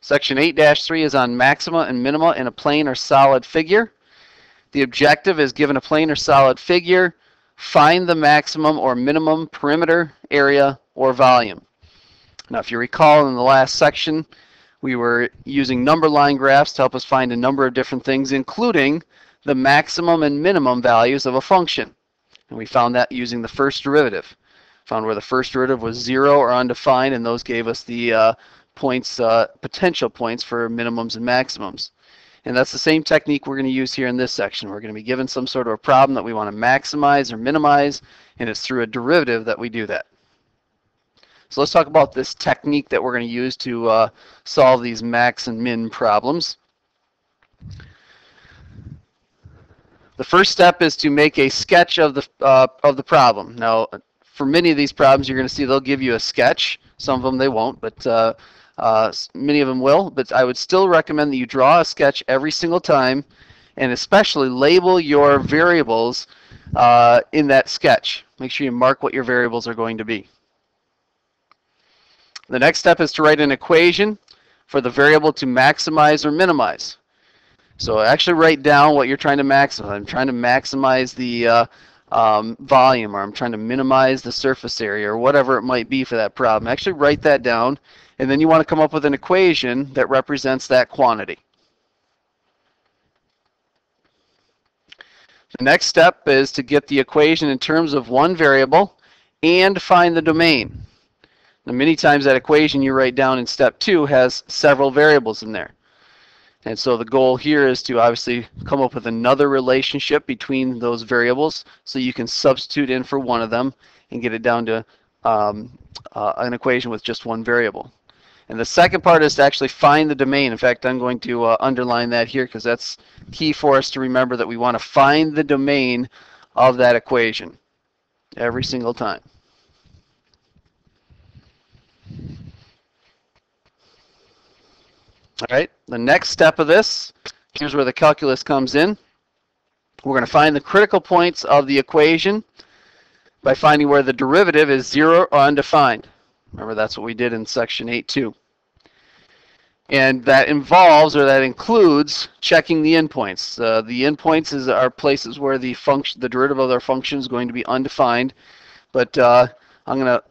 Section 8-3 is on maxima and minima in a plane or solid figure. The objective is, given a plane or solid figure, find the maximum or minimum perimeter, area, or volume. Now, if you recall in the last section, we were using number line graphs to help us find a number of different things, including the maximum and minimum values of a function. And we found that using the first derivative. Found where the first derivative was 0 or undefined, and those gave us the potential points for minimums and maximums. And that's the same technique we're going to use here in this section. We're going to be given some sort of a problem that we want to maximize or minimize, and it's through a derivative that we do that. So let's talk about this technique that we're going to use to solve these max and min problems. The first step is to make a sketch of the problem. Now, for many of these problems, you're going to see they'll give you a sketch. Some of them they won't, but many of them will. But I would still recommend that you draw a sketch every single time, and especially label your variables in that sketch. Make sure you mark what your variables are going to be. The next step is to write an equation for the variable to maximize or minimize. So actually write down what you're trying to maximize. I'm trying to maximize the volume, or I'm trying to minimize the surface area, or whatever it might be for that problem. Actually write that down, and then you want to come up with an equation that represents that quantity. The next step is to get the equation in terms of one variable and find the domain. Now, many times that equation you write down in step 2 has several variables in there. And so the goal here is to obviously come up with another relationship between those variables so you can substitute in for one of them and get it down to an equation with just one variable. And the second part is to actually find the domain. In fact, I'm going to underline that here because that's key for us to remember, that we want to find the domain of that equation every single time. All right, the next step of this, here's where the calculus comes in. We're going to find the critical points of the equation by finding where the derivative is 0 or undefined. Remember, that's what we did in section 8.2. And that involves, or that includes, checking the endpoints. The endpoints are places where the derivative of our function is going to be undefined. But I'm going to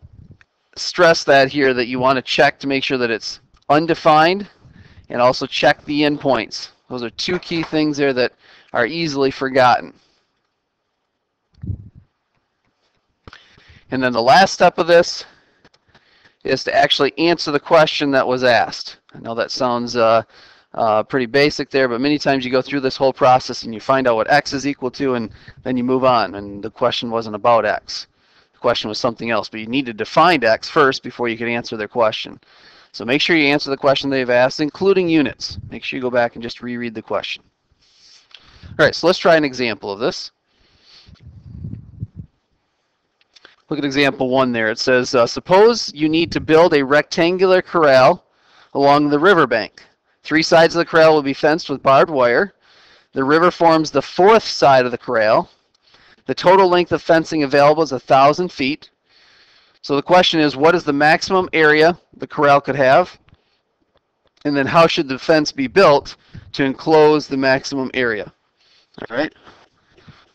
stress that here, that you want to check to make sure that it's undefined, and also check the endpoints. Those are two key things there that are easily forgotten. And then the last step of this is to actually answer the question that was asked. I know that sounds pretty basic there, but many times you go through this whole process and you find out what x is equal to, and then you move on, and the question wasn't about x. The question was something else, but you needed to find x first before you could answer their question. So make sure you answer the question they've asked, including units. Make sure you go back and just reread the question. All right, so let's try an example of this. Look at example 1 there. It says, suppose you need to build a rectangular corral along the riverbank. 3 sides of the corral will be fenced with barbed wire. The river forms the 4th side of the corral. The total length of fencing available is 1,000 feet. So the question is, what is the maximum area the corral could have? And then how should the fence be built to enclose the maximum area? All right.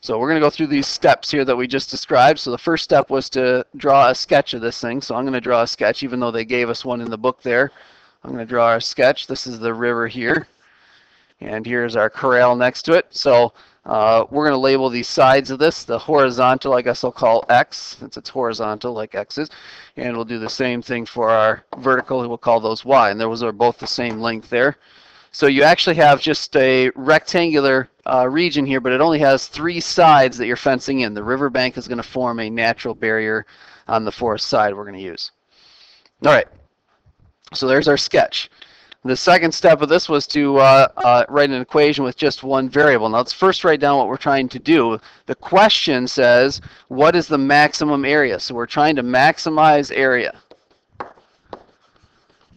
So we're going to go through these steps here that we just described. So the first step was to draw a sketch of this thing. So I'm going to draw a sketch, even though they gave us one in the book there. I'm going to draw our sketch. This is the river here. And here's our corral next to it. So we're going to label these sides of this. The horizontal, I guess I'll call X, since it's horizontal like X is. And we'll do the same thing for our vertical. We'll call those Y. And those are both the same length there. So you actually have just a rectangular region here, but it only has 3 sides that you're fencing in. The riverbank is going to form a natural barrier on the 4th side we're going to use. All right. So there's our sketch. The second step of this was to write an equation with just one variable. Now let's first write down what we're trying to do. The question says, what is the maximum area? So we're trying to maximize area.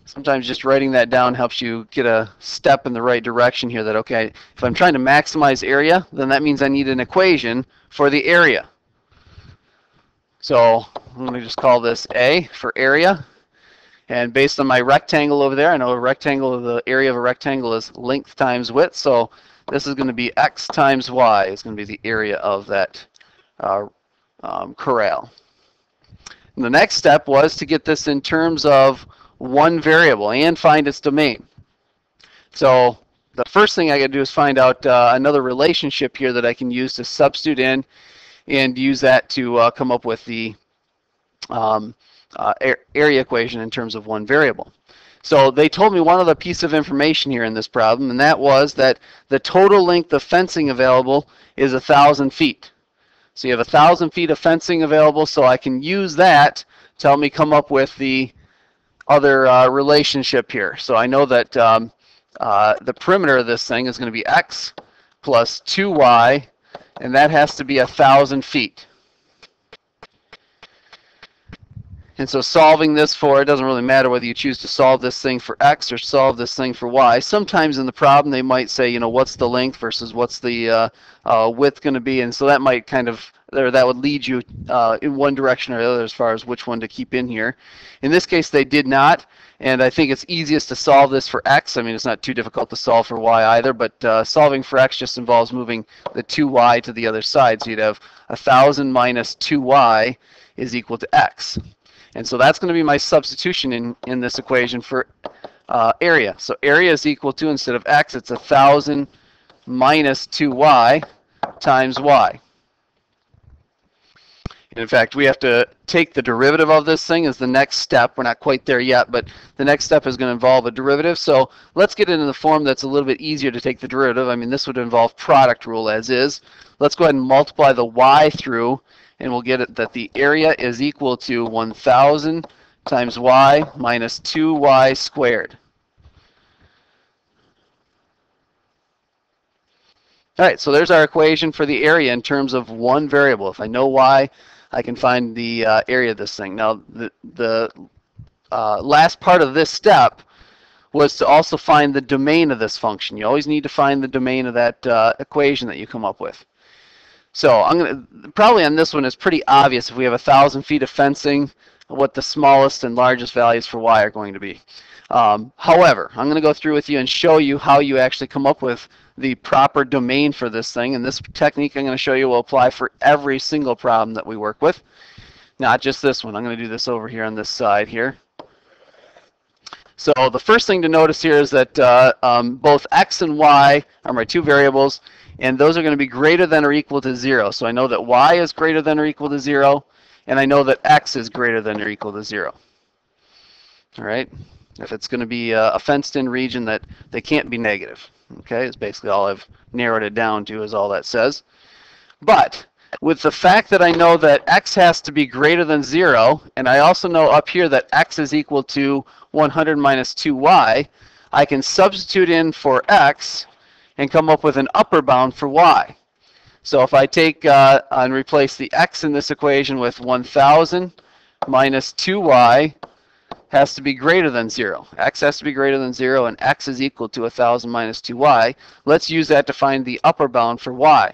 Sometimes just writing that down helps you get a step in the right direction here, that, okay, if I'm trying to maximize area, then that means I need an equation for the area. So I'm going to just call this A for area. And based on my rectangle over there, I know a rectangle, the area of a rectangle is length times width, so this is going to be x times y. It's going to be the area of that corral. And the next step was to get this in terms of one variable and find its domain. So the first thing I got to do is find out another relationship here that I can use to substitute in and use that to come up with the area equation in terms of one variable. So they told me one other piece of information here in this problem, and that was that the total length of fencing available is 1,000 feet. So you have 1,000 feet of fencing available, so I can use that to help me come up with the other relationship here. So I know that the perimeter of this thing is going to be x plus 2y, and that has to be 1,000 feet. And so solving this for, it doesn't really matter whether you choose to solve this thing for x or solve this thing for y. Sometimes in the problem they might say, you know, what's the length versus what's the width going to be, and so that might kind of, or that would lead you in one direction or the other as far as which one to keep in here. In this case they did not, and I think it's easiest to solve this for x. I mean, it's not too difficult to solve for y either, but solving for x just involves moving the 2y to the other side. So you'd have 1,000 minus 2y is equal to x. And so that's going to be my substitution in this equation for area. So area is equal to, instead of x, it's 1,000 minus 2y times y. And in fact, we have to take the derivative of this thing as the next step. We're not quite there yet, but the next step is going to involve a derivative. So let's get it in the form that's a little bit easier to take the derivative. I mean, this would involve product rule as is. Let's go ahead and multiply the y through, and we'll get it that the area is equal to 1,000 times y minus 2y squared. All right, so there's our equation for the area in terms of one variable. If I know y, I can find the area of this thing. Now, the last part of this step was to also find the domain of this function. You always need to find the domain of that equation that you come up with. So I'm going to, probably on this one it's pretty obvious if we have 1,000 feet of fencing, what the smallest and largest values for y are going to be. However, I'm going to go through with you and show you how you actually come up with the proper domain for this thing. And this technique I'm going to show you will apply for every single problem that we work with, not just this one. I'm going to do this over here on this side here. So the first thing to notice here is that both x and y are my two variables, and those are going to be greater than or equal to 0. So I know that y is greater than or equal to 0, and I know that x is greater than or equal to 0. All right? If it's going to be a fenced-in region, that they can't be negative. Okay? It's basically all I've narrowed it down to, is all that says. But with the fact that I know that x has to be greater than 0, and I also know up here that x is equal to 100 minus 2y, I can substitute in for x and come up with an upper bound for y. So if I take and replace the x in this equation with 1,000 minus 2y has to be greater than 0. X has to be greater than 0, and x is equal to 1,000 minus 2y. Let's use that to find the upper bound for y.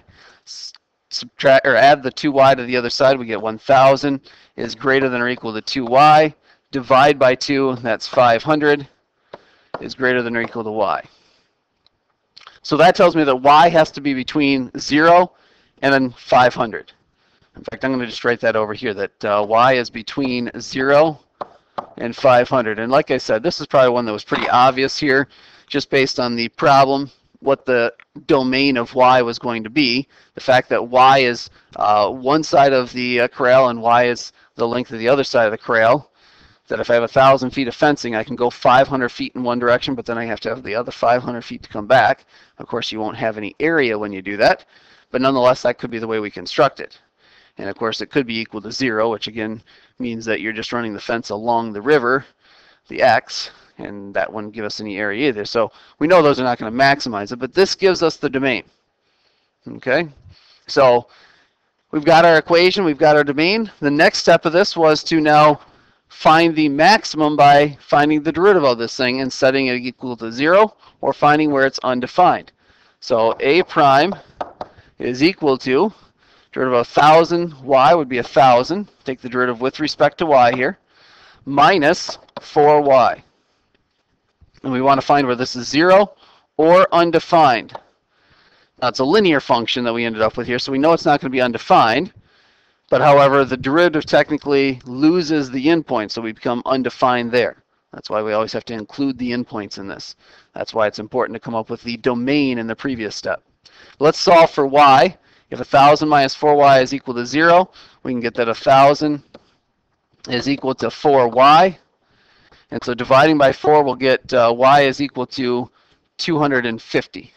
Subtract or add the 2y to the other side. We get 1,000 is greater than or equal to 2y. Divide by 2, that's 500 is greater than or equal to y. So that tells me that y has to be between 0 and then 500. In fact, I'm going to just write that over here, that y is between 0 and 500. And like I said, this is probably one that was pretty obvious here, just based on the problem, what the domain of y was going to be. The fact that y is one side of the corral and y is the length of the other side of the corral. That if I have 1,000 feet of fencing, I can go 500 feet in one direction, but then I have to have the other 500 feet to come back. Of course, you won't have any area when you do that, but nonetheless, that could be the way we construct it. And of course, it could be equal to 0, which again means that you're just running the fence along the river, the x, and that wouldn't give us any area either. So we know those are not going to maximize it, but this gives us the domain. Okay, so we've got our equation, we've got our domain. The next step of this was to now find the maximum by finding the derivative of this thing and setting it equal to 0, or finding where it's undefined. So a prime is equal to, derivative of 1,000, y would be 1,000, take the derivative with respect to y here, minus 4y. And we want to find where this is 0 or undefined. Now, it's a linear function that we ended up with here, so we know it's not going to be undefined. But however, the derivative technically loses the endpoint, so we become undefined there. That's why we always have to include the endpoints in this. That's why it's important to come up with the domain in the previous step. Let's solve for y. If 1,000 minus 4y is equal to 0, we can get that 1,000 is equal to 4y. And so dividing by 4, we'll get y is equal to 250.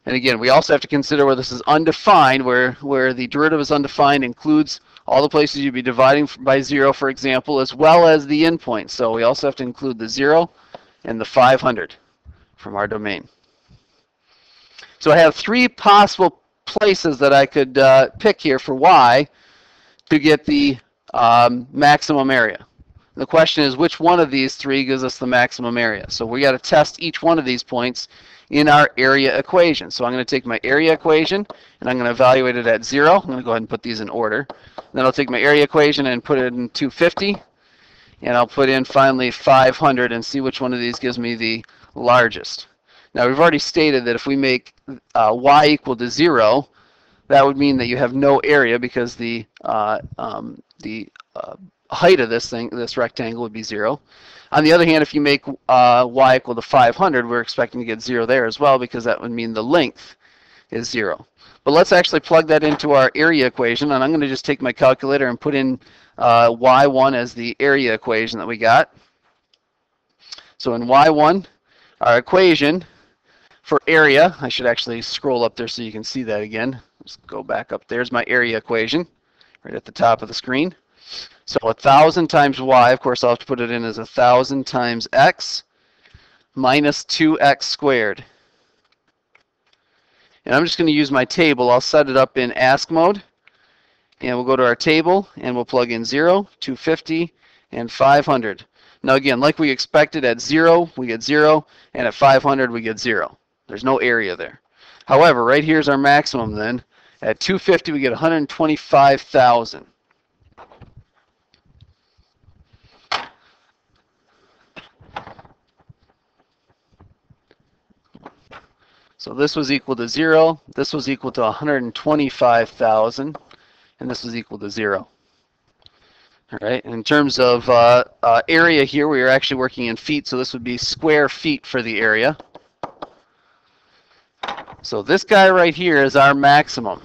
And again, we also have to consider where this is undefined, where the derivative is undefined, includes all the places you'd be dividing by 0, for example, as well as the endpoint. So we also have to include the 0 and the 500 from our domain. So I have 3 possible places that I could pick here for y to get the maximum area. The question is, which one of these 3 gives us the maximum area? So we got to test each one of these points in our area equation. So I'm going to take my area equation and I'm going to evaluate it at 0. I'm going to go ahead and put these in order. Then I'll take my area equation and put it in 250. And I'll put in finally 500 and see which one of these gives me the largest. Now we've already stated that if we make y equal to 0, that would mean that you have no area because the height of this rectangle would be 0. On the other hand, if you make y equal to 500, we're expecting to get 0 there as well because that would mean the length is 0. But let's actually plug that into our area equation, and I'm going to just take my calculator and put in y1 as the area equation that we got. So in y1, our equation for area, I should actually scroll up there so you can see that again. Let's go back up. There's my area equation right at the top of the screen. So 1,000 times y, of course I'll have to put it in as 1,000 times x minus 2x squared. And I'm just going to use my table. I'll set it up in ask mode. And we'll go to our table and we'll plug in 0, 250, and 500. Now again, like we expected, at 0 we get 0, and at 500 we get 0. There's no area there. However, right here's our maximum then. At 250 we get 125,000. So this was equal to 0, this was equal to 125,000, and this was equal to 0. All right, in terms of area here, we are actually working in feet, so this would be square feet for the area. So this guy right here is our maximum.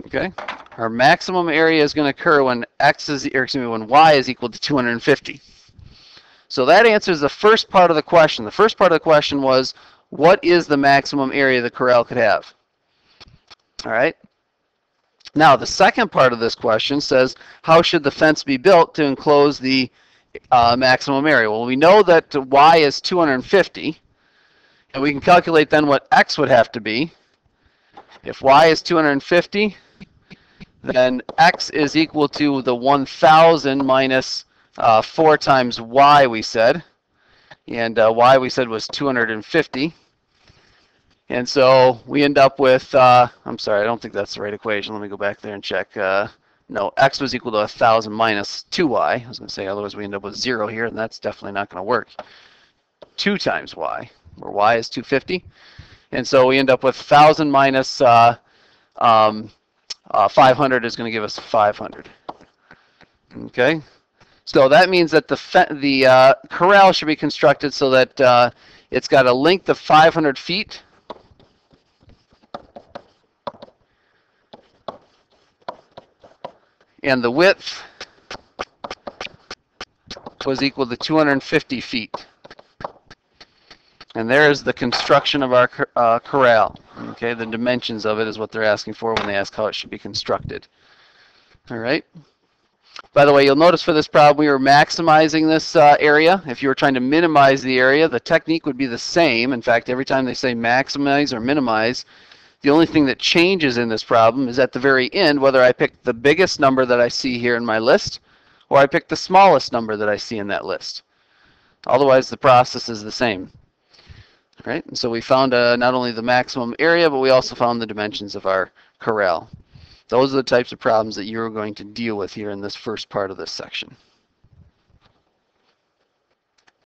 Okay, our maximum area is going to occur when when y is equal to 250. So that answers the first part of the question. The first part of the question was, what is the maximum area the corral could have? All right. Now the second part of this question says, how should the fence be built to enclose the maximum area? Well, we know that y is 250, and we can calculate then what x would have to be. If y is 250, then x is equal to the 1,000 minus 4 times y, we said. And y, we said, was 250. And so we end up with, I'm sorry, I don't think that's the right equation. Let me go back there and check. No, x was equal to 1,000 minus 2y. I was going to say, otherwise we end up with 0 here, and that's definitely not going to work. 2 times y, where y is 250. And so we end up with 1,000 minus 500 is going to give us 500. Okay, so that means that the corral should be constructed so that it's got a length of 500 feet. And the width was equal to 250 feet. And there is the construction of our corral. Okay, the dimensions of it is what they're asking for when they ask how it should be constructed. All right. By the way, you'll notice for this problem we were maximizing this area. If you were trying to minimize the area, the technique would be the same. In fact, every time they say maximize or minimize, the only thing that changes in this problem is at the very end whether I pick the biggest number that I see here in my list or I pick the smallest number that I see in that list. Otherwise, the process is the same. right? And so we found not only the maximum area, but we also found the dimensions of our corral. Those are the types of problems that you're going to deal with here in this first part of this section.